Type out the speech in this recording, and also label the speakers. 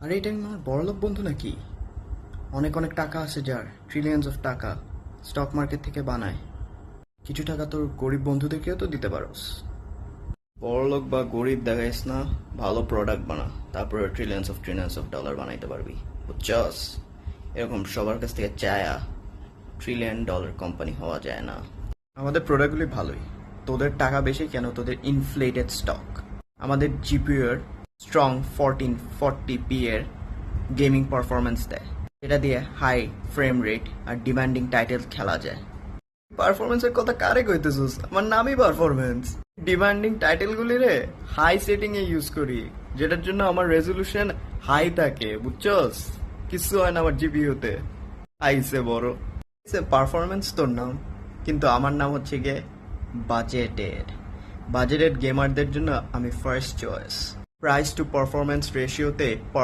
Speaker 1: আর এটা আমার বড়লোক বন্ধু নাকি? অনেক অনেক টাকা আছে যার, ট্রিলিয়ন্স অফ টাকা স্টক মার্কেট থেকে বানায়। কিছু টাকা তোর গরিব বন্ধুদেরকেও তো দিতে পারোস। বড়লোক বা গরিব দেখাইস না, ভালো প্রোডাক্ট বানা, তারপরে ট্রিলিয়ন্স অফ ডলার বানাইতে পারবি, বুঝছস? এরকম সবার কাছ থেকে চায়া $1 ট্রিলিয়ন কোম্পানি হওয়া যায় না। আমাদের প্রোডাক্টগুলি ভালোই, তোদের টাকা বেশি কেন? তোদের ইনফ্লেটেড স্টক। আমাদের জিপিইউর স্ট্রং 1440p এর গেমিং পারফরমেন্স দেয়, এটা দিয়ে হাই ফ্রেম রেট আর ডিমান্ডিং টাইটেল খেলা যায়। পারফরমেন্সের কথা কারে কইতেছিস? আমার নামই পারফরমেন্স। ডিমান্ডিং টাইটেলগুলি রে হাই সেটিং এ ইউজ করি, যেটার জন্য আমার রেজলিউশন হাই থাকে, বুঝছস? কিছু হয় না আমার জিপিইউতে। আইসে বড় পারফরমেন্স তোর নাম, কিন্তু আমার নাম হচ্ছে গিয়ে বাজেটেড। বাজেটেড গেমারদের জন্য আমি first choice. Price to performance রেশিওতে